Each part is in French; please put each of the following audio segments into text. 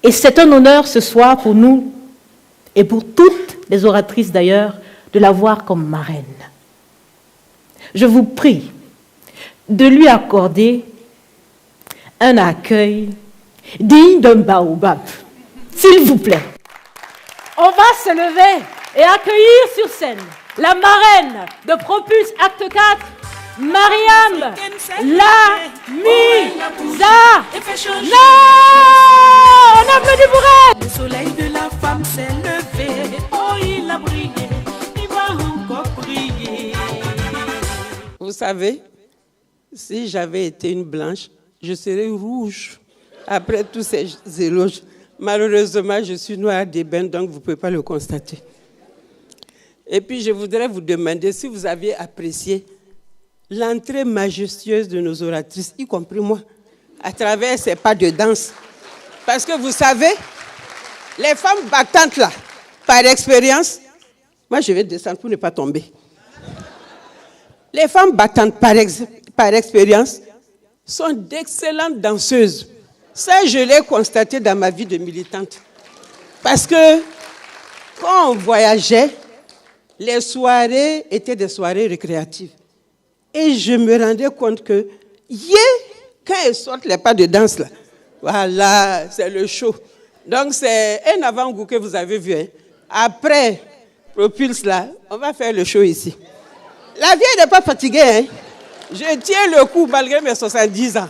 Et c'est un honneur ce soir pour nous, et pour toutes les oratrices d'ailleurs, de la voir comme marraine. Je vous prie de lui accorder un accueil digne d'un baobab, s'il vous plaît. On va se lever et accueillir sur scène la marraine de Propulse Acte 4, Mariam Lamiza. Non, on applaudit pour elle. Le soleil de la femme s'est levé, oh il a brillé, il va encore briller. Vous savez, si j'avais été une blanche, je serais rouge. Après tous ces éloges, malheureusement, je suis noire d'ébène, donc vous ne pouvez pas le constater. Et puis, je voudrais vous demander si vous aviez apprécié l'entrée majestueuse de nos oratrices, y compris moi, à travers ces pas de danse. Parce que vous savez, les femmes battantes là, par expérience, moi je vais descendre pour ne pas tomber. Les femmes battantes par expérience sont d'excellentes danseuses. Ça, je l'ai constaté dans ma vie de militante. Parce que quand on voyageait, les soirées étaient des soirées récréatives. Et je me rendais compte que, quand elles sortent les pas de danse, là, voilà, c'est le show. Donc, c'est un avant-goût que vous avez vu. Hein. Après Propulse, là, on va faire le show ici. La vieille n'est pas fatiguée. Hein. Je tiens le coup malgré mes 70 ans.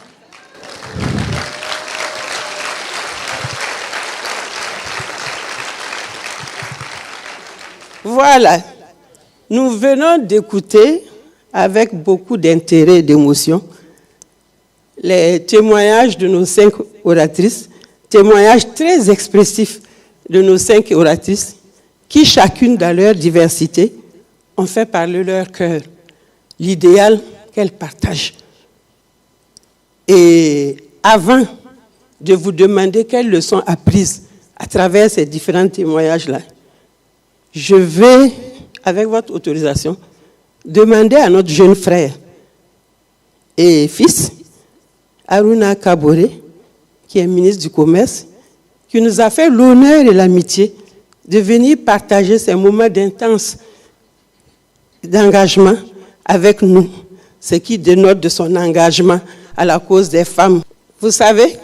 Voilà. Nous venons d'écouter avec beaucoup d'intérêt et d'émotion les témoignages de nos 5 oratrices, témoignages très expressifs de nos 5 oratrices, qui chacune dans leur diversité ont fait parler leur cœur, l'idéal qu'elles partagent. Et avant de vous demander quelles leçons apprises à travers ces différents témoignages-là, je vais, avec votre autorisation, demander à notre jeune frère et fils, Aruna Kabore, qui est ministre du Commerce, qui nous a fait l'honneur et l'amitié de venir partager ces moments d'intense d'engagement avec nous, ce qui dénote de son engagement à la cause des femmes. Vous savez,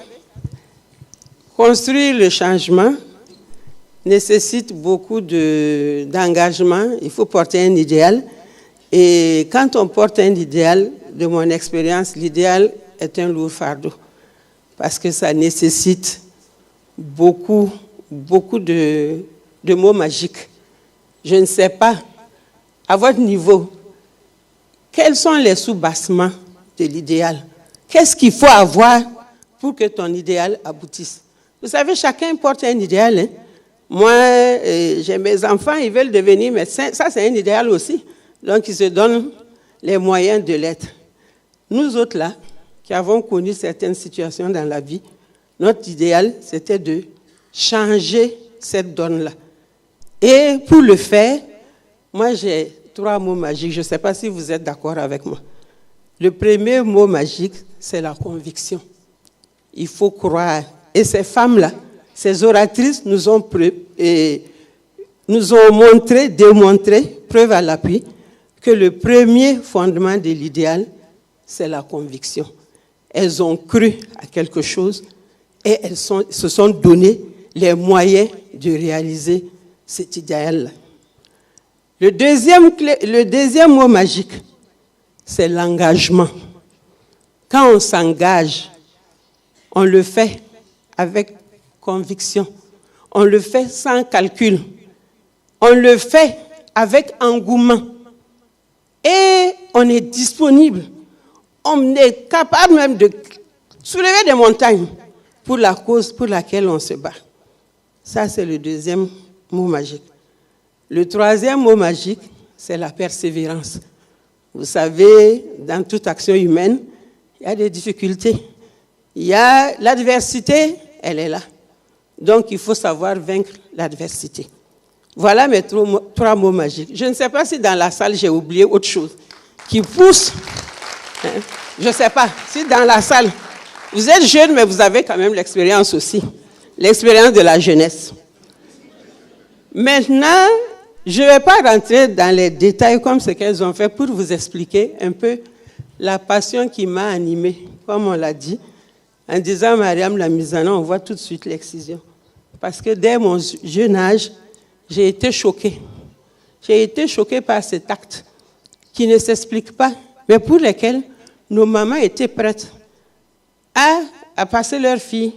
construire le changement nécessite beaucoup d'engagement. Il faut porter un idéal. Et quand on porte un idéal, de mon expérience, l'idéal est un lourd fardeau. Parce que ça nécessite beaucoup de mots magiques. Je ne sais pas, à votre niveau, quels sont les sous-bassements de l'idéal? Qu'est-ce qu'il faut avoir pour que ton idéal aboutisse? Vous savez, chacun porte un idéal. Hein? Moi, j'ai mes enfants, ils veulent devenir médecins. Ça, c'est un idéal aussi. Donc, ils se donnent les moyens de l'être. Nous autres, là, qui avons connu certaines situations dans la vie, notre idéal, c'était de changer cette donne-là. Et pour le faire, moi, j'ai 3 mots magiques. Je ne sais pas si vous êtes d'accord avec moi. Le premier mot magique, c'est la conviction. Il faut croire. Et ces femmes-là, ces oratrices nous ont montré, démontré, preuve à l'appui, que le premier fondement de l'idéal, c'est la conviction. Elles ont cru à quelque chose et elles se sont donné les moyens de réaliser cet idéal-là. Le deuxième mot magique, c'est l'engagement. Quand on s'engage, on le fait avec conviction. On le fait sans calcul. On le fait avec engouement. Et on est disponible. On est capable même de soulever des montagnes pour la cause pour laquelle on se bat. Ça, c'est le deuxième mot magique. Le troisième mot magique, c'est la persévérance. Vous savez, dans toute action humaine, il y a des difficultés. Il y a l'adversité, elle est là. Donc, il faut savoir vaincre l'adversité. Voilà mes 3 mots magiques. Je ne sais pas si dans la salle, j'ai oublié autre chose qui pousse. Je ne sais pas si dans la salle, vous êtes jeune, mais vous avez quand même l'expérience aussi. l'expérience de la jeunesse. Maintenant, je ne vais pas rentrer dans les détails comme ce qu'elles ont fait pour vous expliquer un peu la passion qui m'a animée, comme on l'a dit. En disant Mariam la mise en œuvre, on voit tout de suite l'excision. Parce que dès mon jeune âge, j'ai été choquée. J'ai été choquée par cet acte qui ne s'explique pas, mais pour lequel nos mamans étaient prêtes à passer leur fille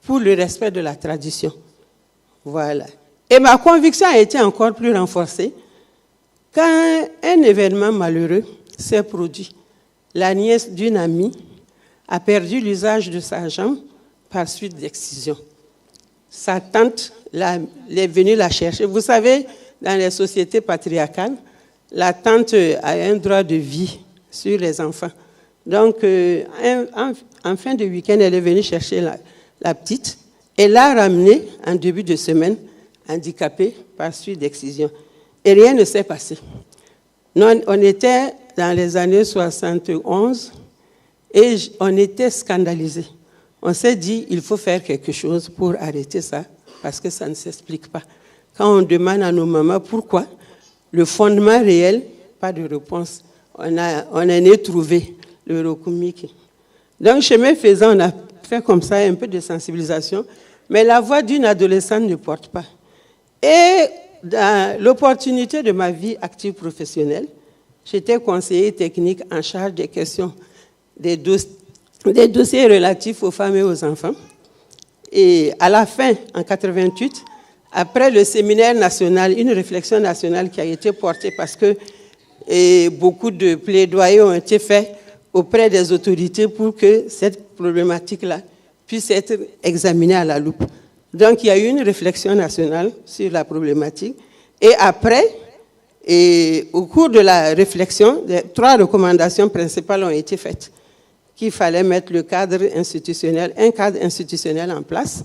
pour le respect de la tradition. Voilà. Et ma conviction a été encore plus renforcée quand un événement malheureux s'est produit. La nièce d'une amie a perdu l'usage de sa jambe par suite d'excision. Sa tante est venue la chercher. Vous savez, dans les sociétés patriarcales, la tante a un droit de vie sur les enfants. Donc, en fin de week-end, elle est venue chercher la petite et l'a ramenée en début de semaine, handicapée par suite d'excision. Et rien ne s'est passé. On était dans les années 71 et on était scandalisés. On s'est dit, il faut faire quelque chose pour arrêter ça, parce que ça ne s'explique pas. Quand on demande à nos mamans pourquoi, le fondement réel, pas de réponse. On a trouvé le Rokumiki. Donc, chemin faisant, on a fait comme ça un peu de sensibilisation, mais la voix d'une adolescente ne porte pas. Et dans l'opportunité de ma vie active professionnelle, j'étais conseiller technique en charge des questions, des dossiers relatifs aux femmes et aux enfants. Et à la fin, en 88, après le séminaire national, une réflexion nationale qui a été portée parce que beaucoup de plaidoyers ont été faits auprès des autorités pour que cette problématique-là puisse être examinée à la loupe. Donc, il y a eu une réflexion nationale sur la problématique. Et après, au cours de la réflexion, 3 recommandations principales ont été faites. Qu'il fallait mettre un cadre institutionnel en place,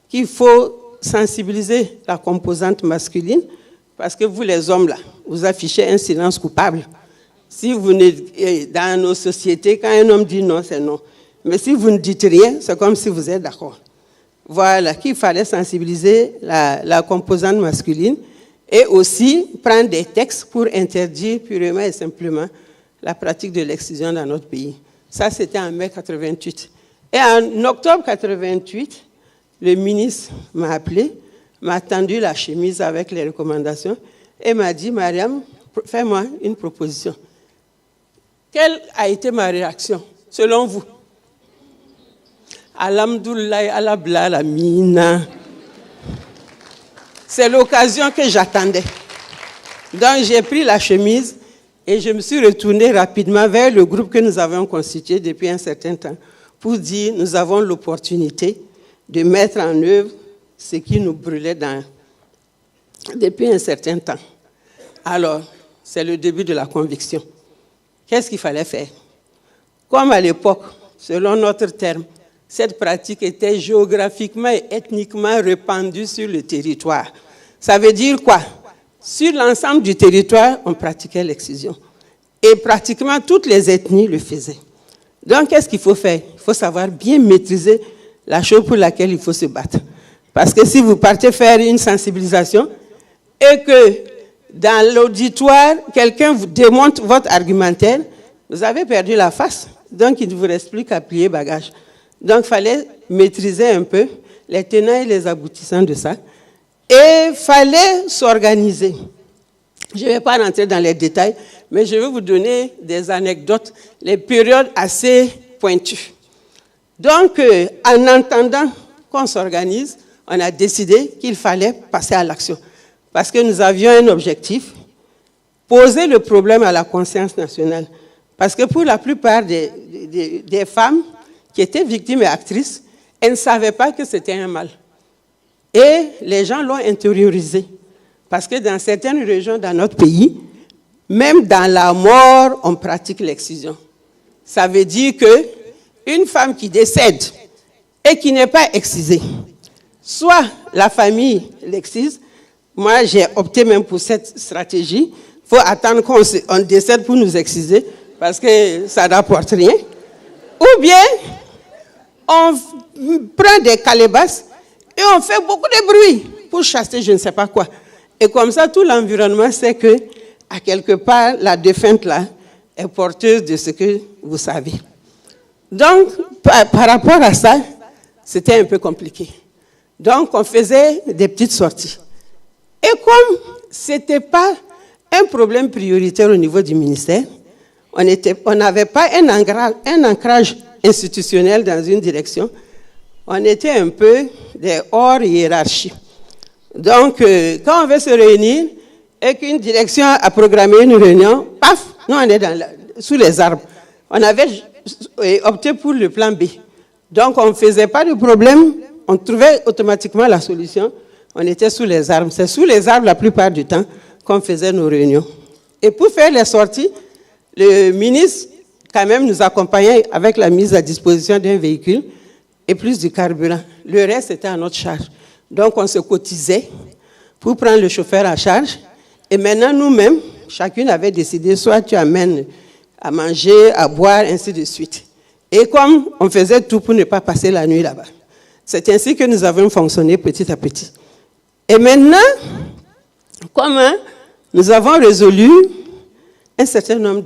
qu'il faut sensibiliser la composante masculine, parce que vous, les hommes, là, vous affichez un silence coupable. Si vous dans nos sociétés, quand un homme dit non, c'est non. Mais si vous ne dites rien, c'est comme si vous êtes d'accord. Voilà, qu'il fallait sensibiliser la composante masculine et aussi prendre des textes pour interdire purement et simplement la pratique de l'excision dans notre pays. Ça, c'était en mai 88. Et en octobre 88, le ministre m'a appelé, m'a tendu la chemise avec les recommandations et m'a dit, Mariam, fais-moi une proposition. Quelle a été ma réaction, selon vous? Alhamdoulilah, alabla, la mina. C'est l'occasion que j'attendais. Donc, j'ai pris la chemise et je me suis retournée rapidement vers le groupe que nous avions constitué depuis un certain temps pour dire, nous avons l'opportunité de mettre en œuvre ce qui nous brûlait depuis un certain temps. Alors, c'est le début de la conviction. Qu'est-ce qu'il fallait faire? Comme à l'époque, selon notre terme, cette pratique était géographiquement et ethniquement répandue sur le territoire. Ça veut dire quoi? Sur l'ensemble du territoire, on pratiquait l'excision. Et pratiquement toutes les ethnies le faisaient. Donc, qu'est-ce qu'il faut faire? Il faut savoir bien maîtriser la chose pour laquelle il faut se battre. Parce que si vous partez faire une sensibilisation et que dans l'auditoire, quelqu'un vous démontre votre argumentaire, vous avez perdu la face. Donc, il ne vous reste plus qu'à plier bagage. Donc, il fallait maîtriser un peu les tenants et les aboutissants de ça. Et il fallait s'organiser. Je ne vais pas rentrer dans les détails, mais je vais vous donner des anecdotes, les périodes assez pointues. Donc, en entendant qu'on s'organise, on a décidé qu'il fallait passer à l'action. Parce que nous avions un objectif, poser le problème à la conscience nationale. Parce que pour la plupart des femmes qui étaient victimes et actrices, elles ne savaient pas que c'était un mal. Et les gens l'ont intériorisé. Parce que dans certaines régions dans notre pays, même dans la mort, on pratique l'excision. Ça veut dire qu'une femme qui décède et qui n'est pas excisée, soit la famille l'excise, moi j'ai opté même pour cette stratégie, il faut attendre qu'on décède pour nous exciser, parce que ça n'apporte rien. Ou bien, on prend des calebasses Et on fait beaucoup de bruit pour chasser je ne sais pas quoi. Et comme ça, tout l'environnement sait que, à quelque part, la défunte là est porteuse de ce que vous savez. Donc, par rapport à ça, c'était un peu compliqué. Donc, on faisait des petites sorties. Et comme ce n'était pas un problème prioritaire au niveau du ministère, on n'avait pas un ancrage institutionnel dans une direction, on était un peu des hors hiérarchie. Donc, quand on veut se réunir et qu'une direction a programmé une réunion, paf, nous on est sous les arbres. On avait opté pour le plan B. Donc, on ne faisait pas de problème, on trouvait automatiquement la solution. On était sous les arbres. C'est sous les arbres la plupart du temps qu'on faisait nos réunions. Et pour faire les sorties, le ministre, quand même, nous accompagnait avec la mise à disposition d'un véhicule et plus du carburant. Le reste était à notre charge. Donc, on se cotisait pour prendre le chauffeur en charge. Et maintenant, nous-mêmes, chacune avait décidé, soit tu amènes à manger, à boire, ainsi de suite. Et comme on faisait tout pour ne pas passer la nuit là-bas. C'est ainsi que nous avons fonctionné petit à petit. Et maintenant, comment nous avons résolu un certain nombre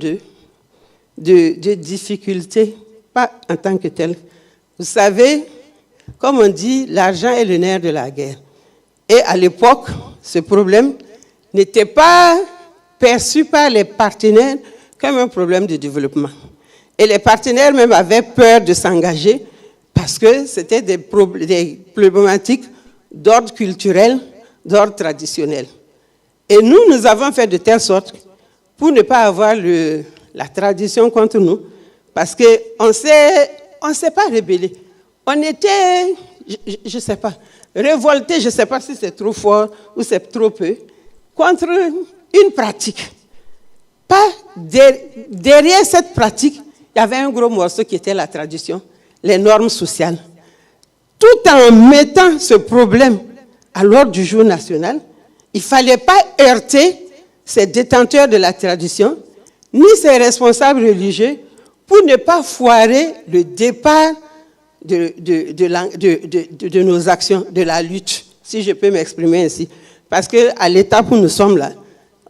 de difficultés, pas en tant que telles. Vous savez, comme on dit, l'argent est le nerf de la guerre. Et à l'époque, ce problème n'était pas perçu par les partenaires comme un problème de développement. Et les partenaires même avaient peur de s'engager parce que c'était des problématiques d'ordre culturel, d'ordre traditionnel. Et nous avons fait de telle sorte pour ne pas avoir la tradition contre nous, parce qu'on ne s'est pas rébellé. On était, je ne sais pas, révolté, je ne sais pas si c'est trop fort ou c'est trop peu, contre une pratique. Pas derrière cette pratique, il y avait un gros morceau qui était la tradition, les normes sociales. Tout en mettant ce problème à l'ordre du jour national, il ne fallait pas heurter ces détenteurs de la tradition, ni ces responsables religieux, pour ne pas foirer le départ de nos actions, de la lutte, si je peux m'exprimer ainsi. Parce qu'à l'étape où nous sommes là,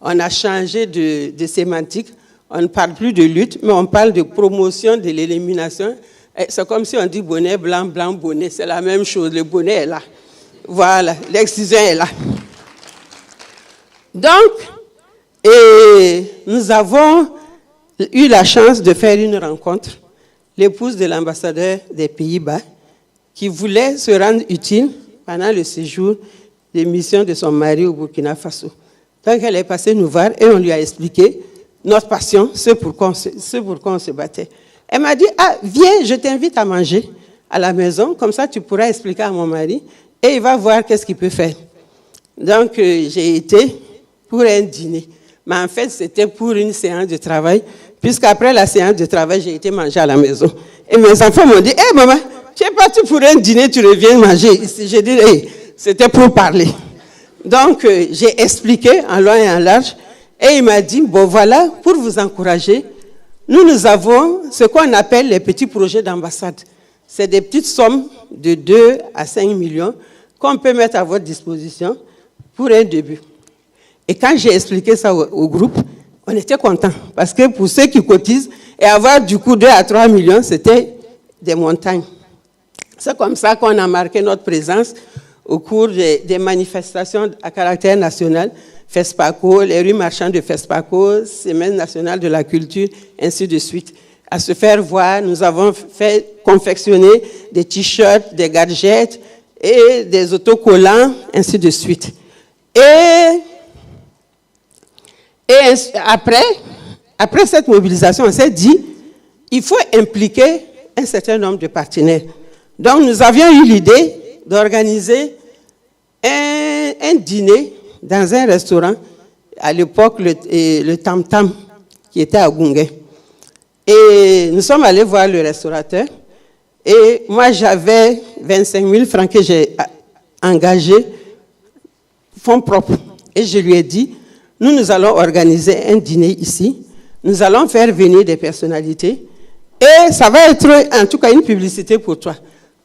on a changé de sémantique, on ne parle plus de lutte, mais on parle de promotion de l'élimination. C'est comme si on dit bonnet, blanc, blanc, bonnet, c'est la même chose, le bonnet est là. Voilà, l'excision est là. Donc, nous avons eu la chance de faire une rencontre, l'épouse de l'ambassadeur des Pays-Bas, qui voulait se rendre utile pendant le séjour des missions de son mari au Burkina Faso. Donc, elle est passée nous voir et on lui a expliqué notre passion, ce pourquoi on se battait. Elle m'a dit, viens, je t'invite à manger à la maison, comme ça tu pourras expliquer à mon mari et il va voir qu'est-ce qu'il peut faire. Donc, j'ai été pour un dîner. Mais en fait, c'était pour une séance de travail, puisqu'après la séance de travail, j'ai été manger à la maison. Et mes enfants m'ont dit, « maman, tu es partie pour un dîner, tu reviens manger ici. » J'ai dit, « c'était pour parler. » Donc, j'ai expliqué en long et en large, et il m'a dit, « Bon, voilà, pour vous encourager, nous avons ce qu'on appelle les petits projets d'ambassade. C'est des petites sommes de 2 à 5 millions qu'on peut mettre à votre disposition pour un début. » Et quand j'ai expliqué ça au groupe, on était contents. Parce que pour ceux qui cotisent, et avoir du coup 2 à 3 millions, c'était des montagnes. C'est comme ça qu'on a marqué notre présence au cours des manifestations à caractère national, FESPACO, les rues marchandes de FESPACO, Semaine nationale de la culture, ainsi de suite. À se faire voir, nous avons fait confectionner des t-shirts, des gadgets et des autocollants, ainsi de suite. Et après cette mobilisation, on s'est dit, il faut impliquer un certain nombre de partenaires. Donc, nous avions eu l'idée d'organiser un dîner dans un restaurant, à l'époque, le Tam Tam, qui était à Gungue. Et nous sommes allés voir le restaurateur. Et moi, j'avais 25 000 francs que j'ai engagés, fonds propres. Et je lui ai dit, nous allons organiser un dîner ici. Nous allons faire venir des personnalités. Et ça va être, en tout cas, une publicité pour toi.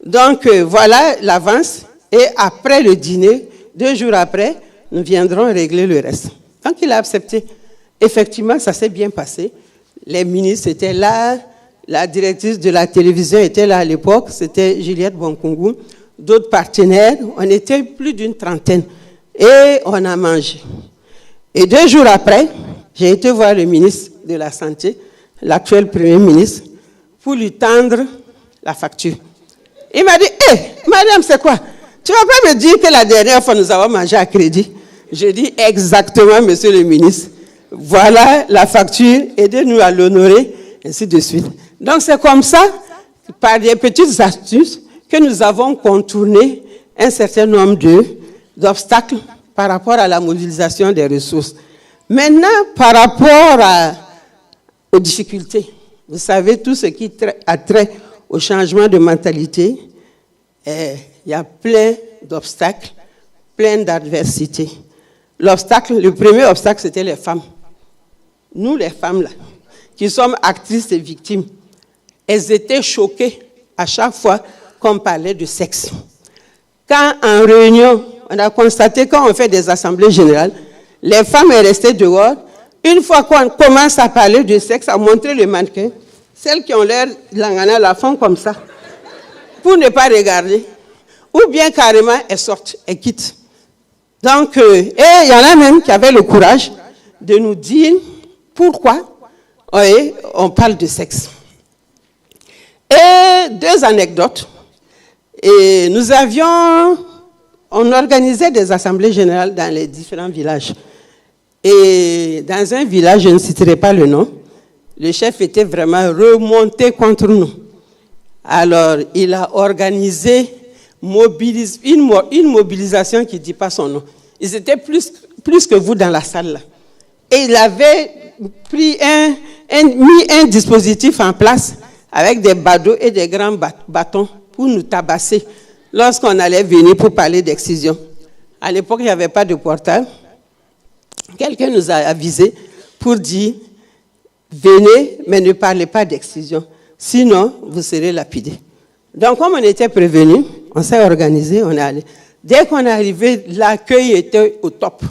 Donc, voilà l'avance. Et après le dîner, 2 jours après, nous viendrons régler le reste. Donc il a accepté. Effectivement, ça s'est bien passé. Les ministres étaient là, la directrice de la télévision était là à l'époque, c'était Juliette Bonkungu, d'autres partenaires, on était plus d'une trentaine. Et on a mangé. Et 2 jours après, j'ai été voir le ministre de la Santé, l'actuel Premier ministre, pour lui tendre la facture. Il m'a dit, madame, c'est quoi? Tu ne vas pas me dire que la dernière fois, nous avons mangé à crédit? Je dis exactement, monsieur le ministre. Voilà la facture, aidez-nous à l'honorer, ainsi de suite. Donc c'est comme ça, par des petites astuces, que nous avons contourné un certain nombre d'obstacles par rapport à la mobilisation des ressources. Maintenant, par rapport aux difficultés, vous savez, tout ce qui a trait au changement de mentalité, il y a plein d'obstacles, plein d'adversités. Le premier obstacle, c'était les femmes. Nous, les femmes, là, qui sommes actrices et victimes, elles étaient choquées à chaque fois qu'on parlait de sexe. Quand en réunion, on a constaté, quand on fait des assemblées générales, les femmes sont restées dehors. Une fois qu'on commence à parler de sexe, à montrer le mannequin, celles qui ont l'air langana la font comme ça, pour ne pas regarder. Ou bien carrément, elles sortent, elles quittent. Donc, et il y en a même qui avaient le courage de nous dire pourquoi on parle de sexe. Et 2 anecdotes. Et on organisait des assemblées générales dans les différents villages. Et dans un village, je ne citerai pas le nom, le chef était vraiment remonté contre nous. Alors, il a organisé une mobilisation qui ne dit pas son nom. Ils étaient plus que vous dans la salle là. Et il avait mis un dispositif en place avec des badauds et des grands bâtons pour nous tabasser lorsqu'on allait venir pour parler d'excision. À l'époque, il n'y avait pas de portable. Quelqu'un nous a avisés pour dire « Venez, mais ne parlez pas d'excision, sinon vous serez lapidés. » Donc, comme on était prévenus, on s'est organisé, on est allé. Dès qu'on est arrivé, l'accueil était au top.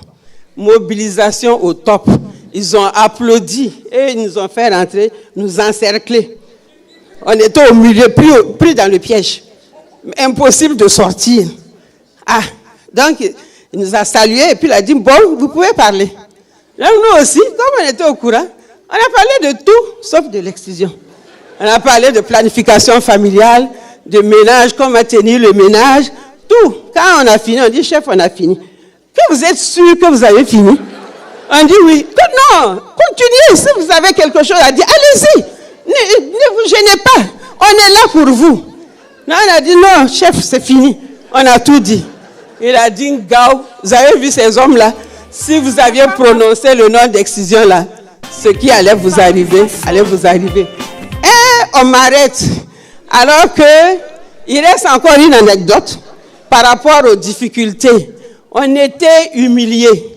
Mobilisation au top. Ils ont applaudi et ils nous ont fait rentrer, nous encercler. On était au milieu, pris dans le piège. Impossible de sortir. Donc, il nous a salués et puis il a dit, bon, vous pouvez parler. Donc, nous aussi, comme on était au courant, on a parlé de tout, sauf de l'excision. On a parlé de planification familiale, de ménage, comment tenir le ménage, tout. Quand on a fini, on dit, chef, on a fini. Que vous êtes sûr que vous avez fini? On dit oui. Non, continuez. Si vous avez quelque chose à dire, allez-y. Ne vous gênez pas. On est là pour vous. Non, on a dit, non, chef, c'est fini. On a tout dit. Il a dit, Gao, vous avez vu ces hommes-là? Si vous aviez prononcé le nom d'excision là, ce qui allait vous arriver, allait vous arriver. Et on m'arrête. Alors que, il reste encore une anecdote par rapport aux difficultés. On était humiliés.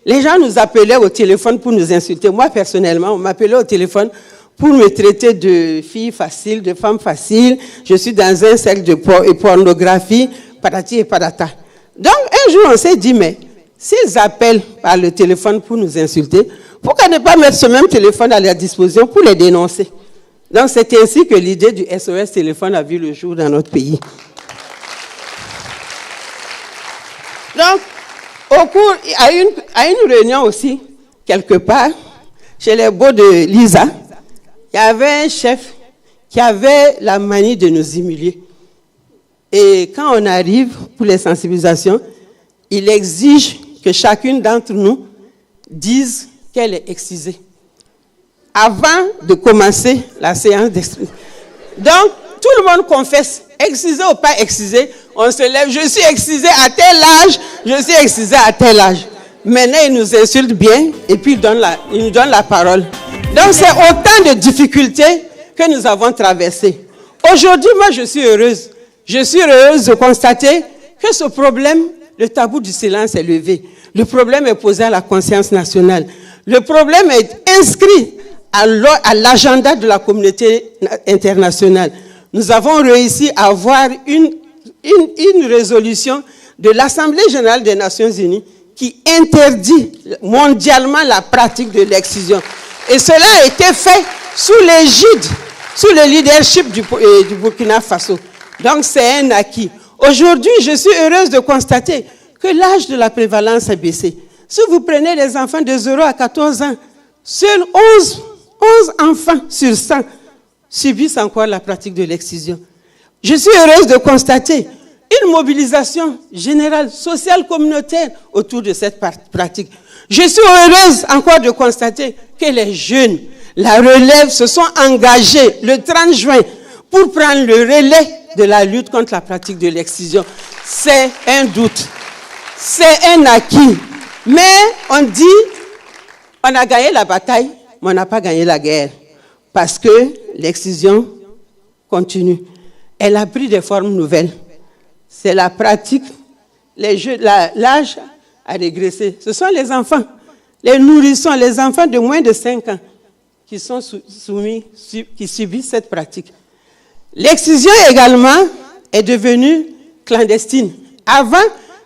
Les gens nous appelaient au téléphone pour nous insulter. Moi, personnellement, on m'appelait au téléphone pour me traiter de fille facile, de femme facile. Je suis dans un cercle de pornographie, patati et patata. Donc, un jour, on s'est dit, mais s'ils appellent par le téléphone pour nous insulter, pourquoi ne pas mettre ce même téléphone à leur disposition pour les dénoncer? Donc, c'est ainsi que l'idée du SOS téléphone a vu le jour dans notre pays. Donc, à une réunion aussi, quelque part, chez les beaux de Lisa, il y avait un chef qui avait la manie de nous humilier. Et quand on arrive pour les sensibilisations, il exige que chacune d'entre nous dise qu'elle est excisée. Avant de commencer la séance d'excision. Donc, tout le monde confesse, excisé ou pas excisé, on se lève, je suis excisé à tel âge, je suis excisé à tel âge. Maintenant, il nous insulte bien et puis il nous donne la parole. Donc, c'est autant de difficultés que nous avons traversées. Aujourd'hui, moi, je suis heureuse. Je suis heureuse de constater que ce problème, le tabou du silence est levé. Le problème est posé à la conscience nationale. Le problème est inscrit à l'agenda de la communauté internationale. Nous avons réussi à avoir une résolution de l'Assemblée générale des Nations unies qui interdit mondialement la pratique de l'excision. Et cela a été fait sous l'égide, sous le leadership du Burkina Faso. Donc c'est un acquis. Aujourd'hui, je suis heureuse de constater que l'âge de la prévalence a baissé. Si vous prenez les enfants de 0 à 14 ans, seuls 11 enfants sur 100 subissent encore la pratique de l'excision. Je suis heureuse de constater une mobilisation générale, sociale, communautaire autour de cette pratique. Je suis heureuse encore de constater que les jeunes, la relève, se sont engagés le 30 juin pour prendre le relais de la lutte contre la pratique de l'excision. C'est un doute, c'est un acquis. Mais on dit, on a gagné la bataille, mais on n'a pas gagné la guerre. Parce que l'excision continue. Elle a pris des formes nouvelles. C'est la pratique, l'âge a régressé. Ce sont les enfants, les nourrissons, les enfants de moins de 5 ans qui sont qui subissent cette pratique. L'excision également est devenue clandestine. Avant,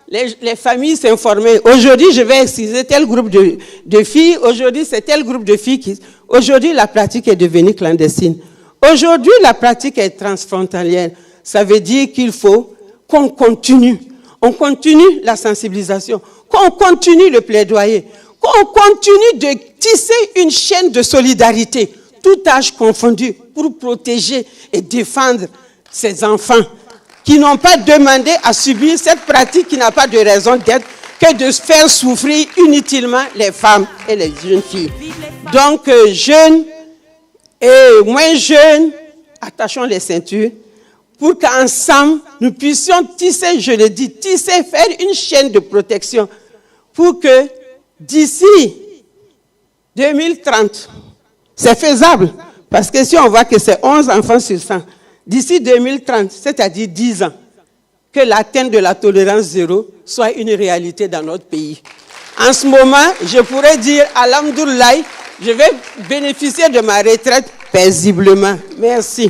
les familles s'informaient. Aujourd'hui, je vais exciser tel groupe de filles. Aujourd'hui, c'est tel groupe de filles qui... Aujourd'hui, la pratique est devenue clandestine. Aujourd'hui, la pratique est transfrontalière. Ça veut dire qu'il faut qu'on continue. On continue la sensibilisation, qu'on continue le plaidoyer, qu'on continue de tisser une chaîne de solidarité, tout âge confondu, pour protéger et défendre ces enfants qui n'ont pas demandé à subir cette pratique qui n'a pas de raison d'être que de faire souffrir inutilement les femmes et les jeunes filles. Donc, jeunes et moins jeunes, attachons les ceintures pour qu'ensemble, nous puissions tisser, je le dis, tisser, faire une chaîne de protection pour que d'ici 2030, c'est faisable, parce que si on voit que c'est 11 enfants sur 100, d'ici 2030, c'est-à-dire 10 ans, que l'atteinte de la tolérance zéro soit une réalité dans notre pays. En ce moment, je pourrais dire, alhamdoulilah, je vais bénéficier de ma retraite paisiblement. Merci.